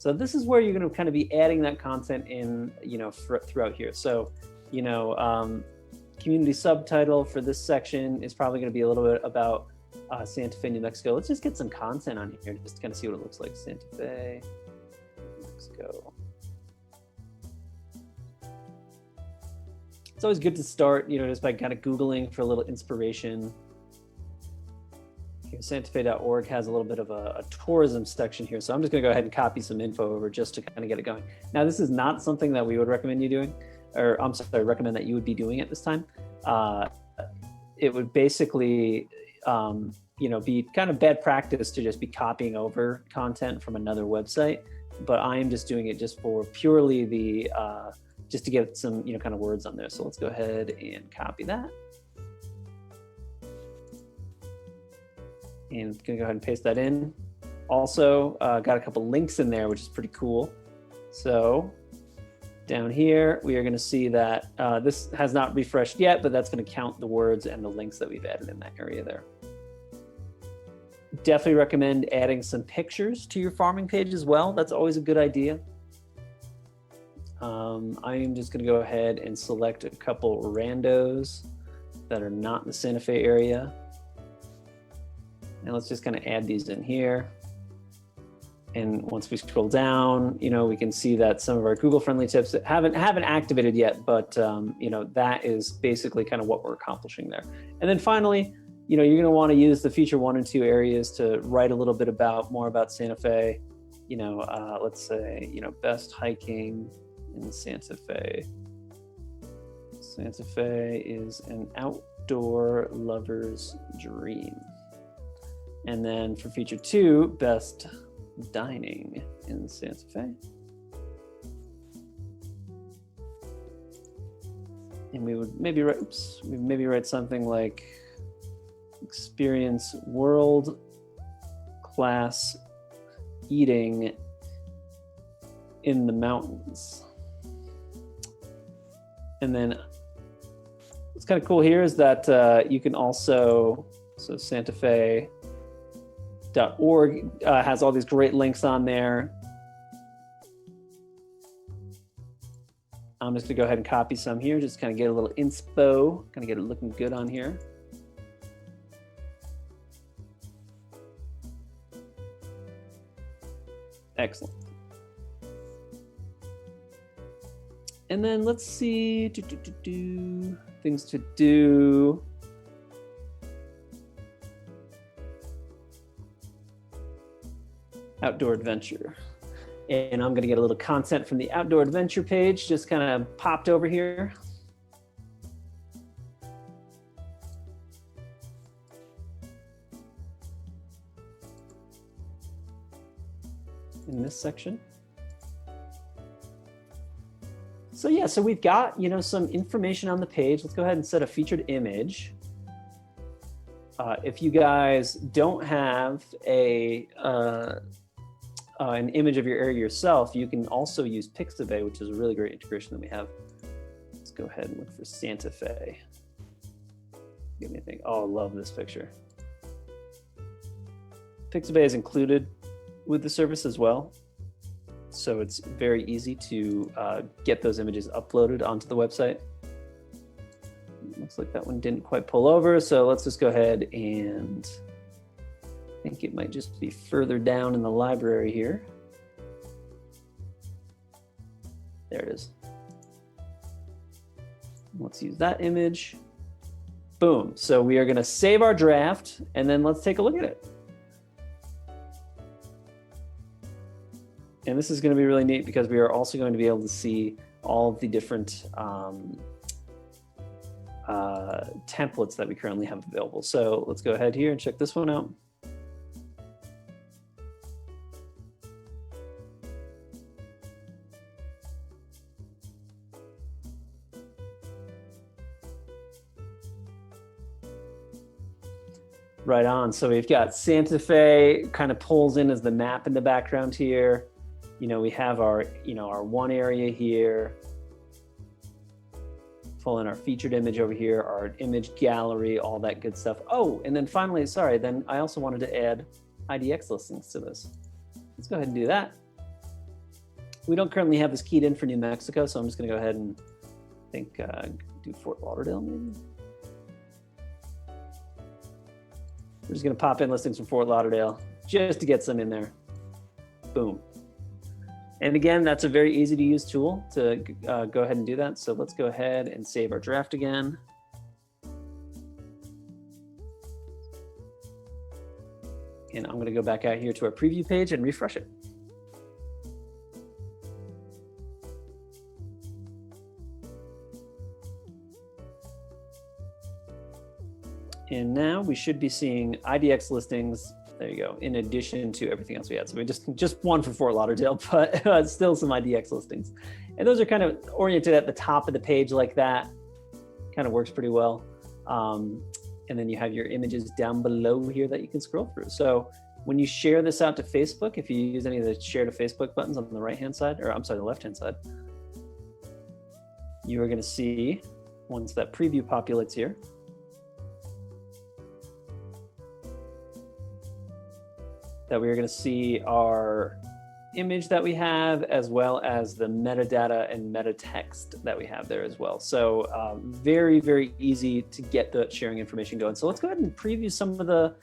So this is where you're going to kind of be adding that content in, throughout here. So, community subtitle for this section is probably going to be a little bit about Santa Fe, New Mexico. Let's just get some content on here just to kind of see what it looks like. Santa Fe, New Mexico. It's always good to start, just by kind of Googling for a little inspiration. Here, SantaFe.org has a little bit of a tourism section here. So I'm just going to go ahead and copy some info over just to kind of get it going. Now, this is not something that we would recommend you doing, or I'm sorry, recommend that you would be doing at this time. It would basically, be kind of bad practice to just be copying over content from another website. But I am just doing it just for purely the, just to get some, kind of words on there. So let's go ahead and copy that. And gonna go ahead and paste that in. Also, got a couple links in there, which is pretty cool. So down here, we are gonna see that this has not refreshed yet, but that's gonna count the words and the links that we've added in that area there. Definitely recommend adding some pictures to your farming page as well. That's always a good idea. I am just gonna go ahead and select a couple randos that are not in the Santa Fe area. And let's just kind of add these in here. And once we scroll down, we can see that some of our Google-friendly tips that haven't activated yet, but that is basically kind of what we're accomplishing there. And then finally, you're going to want to use the feature 1 and 2 areas to write a little bit more about Santa Fe. Let's say, best hiking in Santa Fe. Santa Fe is an outdoor lover's dream. And then for feature 2, best dining in Santa Fe. And we would maybe write something like experience world-class eating in the mountains. And then what's kind of cool here is that you can also, so Santa Fe.org has all these great links on there. I'm just gonna go ahead and copy some here, just kind of get a little inspo, kind of get it looking good on here. Excellent. And then let's see, things to do. Outdoor adventure. And I'm gonna get a little content from the outdoor adventure page, just kind of popped over here. In this section. So yeah, so we've got, some information on the page. Let's go ahead and set a featured image. If you guys don't have an image of your area yourself, you can also use Pixabay, which is a really great integration that we have. Let's go ahead and look for Santa Fe. Give me a thing. Oh, I love this picture. Pixabay is included with the service as well. So it's very easy to get those images uploaded onto the website. Looks like that one didn't quite pull over. So let's just go ahead and I think it might just be further down in the library here. There it is. Let's use that image. Boom. So we are going to save our draft and then let's take a look at it. And this is going to be really neat because we are also going to be able to see all of the different templates that we currently have available. So let's go ahead here and check this one out. Right on. So we've got Santa Fe kind of pulls in as the map in the background here. We have our, our one area here. Pull in our featured image over here, our image gallery, all that good stuff. Oh, and then finally, sorry, then I also wanted to add Idx listings to this. Let's go ahead and do that. We don't currently have this keyed in for New Mexico, so I'm just gonna go ahead and do Fort Lauderdale maybe. We're just gonna pop in listings from Fort Lauderdale just to get some in there. Boom. And again, that's a very easy to use tool to go ahead and do that. So let's go ahead and save our draft again. And I'm gonna go back out here to our preview page and refresh it. And now we should be seeing IDX listings. There you go. In addition to everything else we had. So we just one for Fort Lauderdale, but still some IDX listings. And those are kind of oriented at the top of the page like that. Kind of works pretty well. And then you have your images down below here that you can scroll through. So when you share this out to Facebook, if you use any of the share to Facebook buttons on the right-hand side, or I'm sorry, the left-hand side, you are gonna see, once that preview populates here, that we are gonna see our image that we have, as well as the metadata and meta text that we have there as well. So very, very easy to get the sharing information going. So let's go ahead and preview some of the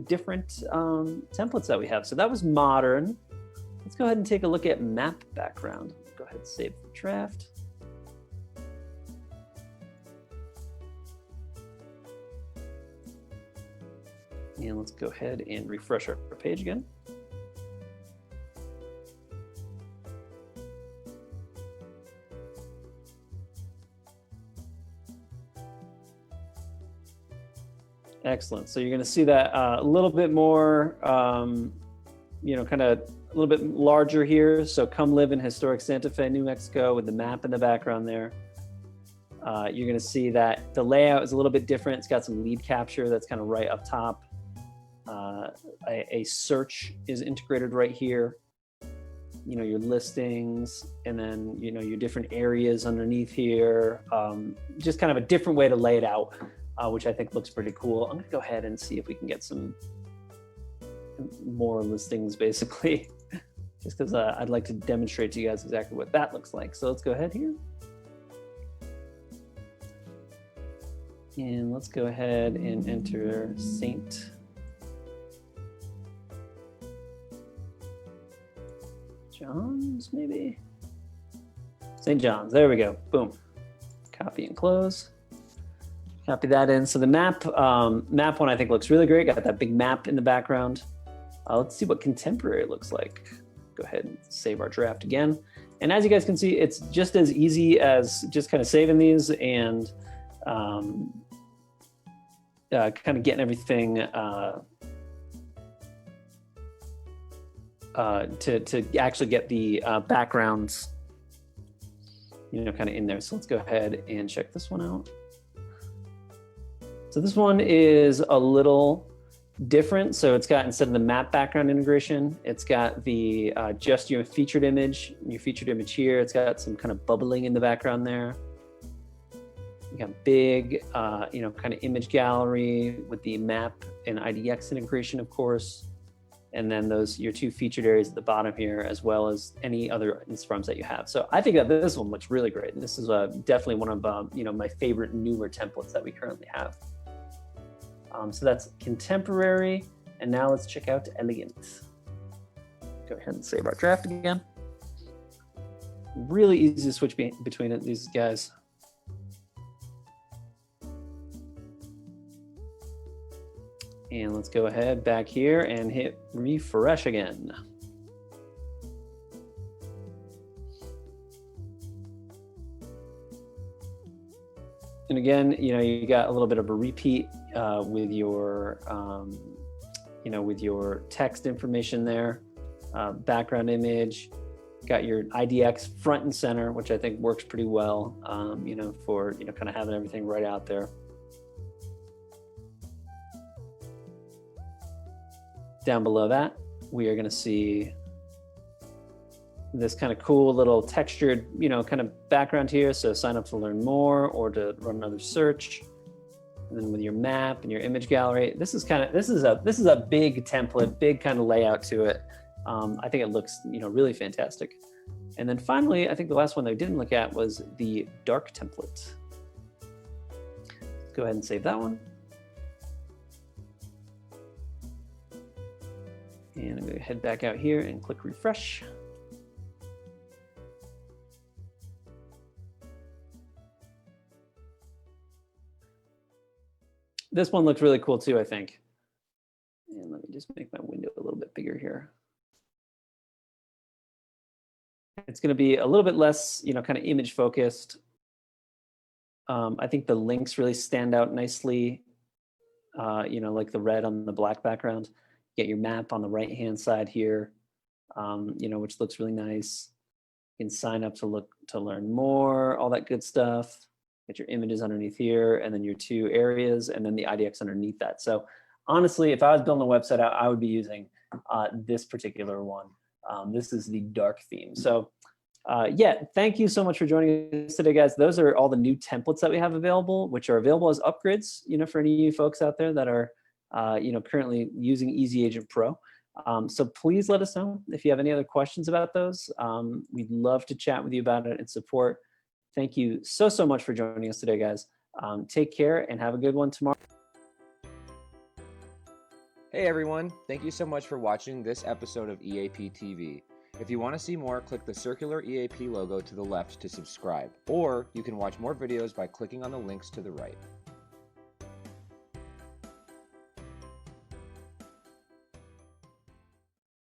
different templates that we have. So that was modern. Let's go ahead and take a look at map background. Go ahead and save the draft. And let's go ahead and refresh our page again. Excellent. So you're going to see that a little bit more, you know, kind of a little bit larger here. So come live in historic Santa Fe, New Mexico, with the map in the background there. You're going to see that the layout is a little bit different. It's got some lead capture that's kind of right up top. A search is integrated right here. You know, your listings, and then, you know, your different areas underneath here. Just kind of a different way to lay it out. Which I think looks pretty cool. I'm gonna go ahead and see if we can get some more listings, basically, just because I'd like to demonstrate to you guys exactly what that looks like. So let's go ahead here. And let's go ahead and enter St. John's, maybe? St. John's, there we go, boom. Copy and close. Copy that in. So the map one I think looks really great. Got that big map in the background. Let's see what contemporary looks like. Go ahead and save our draft again. And as you guys can see, it's just as easy as just kind of saving these and kind of getting everything to actually get the backgrounds, you know, kind of in there. So let's go ahead and check this one out. So this one is a little different. So it's got, instead of the map background integration, it's got the just your featured image here. It's got some kind of bubbling in the background there. You got big, you know, kind of image gallery with the map and IDX integration, of course. And then those, your two featured areas at the bottom here, as well as any other inspirums that you have. So I think that this one looks really great. And this is definitely one of, you know, my favorite newer templates that we currently have. So that's contemporary. And now let's check out Elegance. Go ahead and save our draft again. Really easy to switch between these guys. And let's go ahead back here and hit refresh again. And again, you know, you got a little bit of a repeat with your, you know, with your text information there, background image, got your IDX front and center, which I think works pretty well, you know, for, you know, kind of having everything right out there. Down below that, we are going to see this kind of cool little textured, you know, kind of background here. So sign up to learn more or to run another search. And then with your map and your image gallery, this is a big template, big kind of layout to it. I think it looks, really fantastic. And then finally, I think the last one that I didn't look at was the dark template. Let's go ahead and save that one. And I'm going to head back out here and click refresh. This one looks really cool too, I think. And let me just make my window a little bit bigger here. It's going to be a little bit less, kind of image focused. I think the links really stand out nicely, like the red on the black background. Get your map on the right-hand side here, which looks really nice. You can sign up to learn more, all that good stuff. Get your images underneath here, and then your 2 areas, and then the IDX underneath that. So honestly, if I was building a website out, I would be using this particular one. This is the dark theme. So yeah, thank you so much for joining us today, guys. Those are all the new templates that we have available, which are available as upgrades, for any of you folks out there that are, currently using EasyAgentPro. So please let us know if you have any other questions about those. We'd love to chat with you about it and support. Thank you so much for joining us today, guys. Take care and have a good one tomorrow. Hey everyone, thank you so much for watching this episode of EAP TV. If you want to see more, click the circular EAP logo to the left to subscribe, or you can watch more videos by clicking on the links to the right.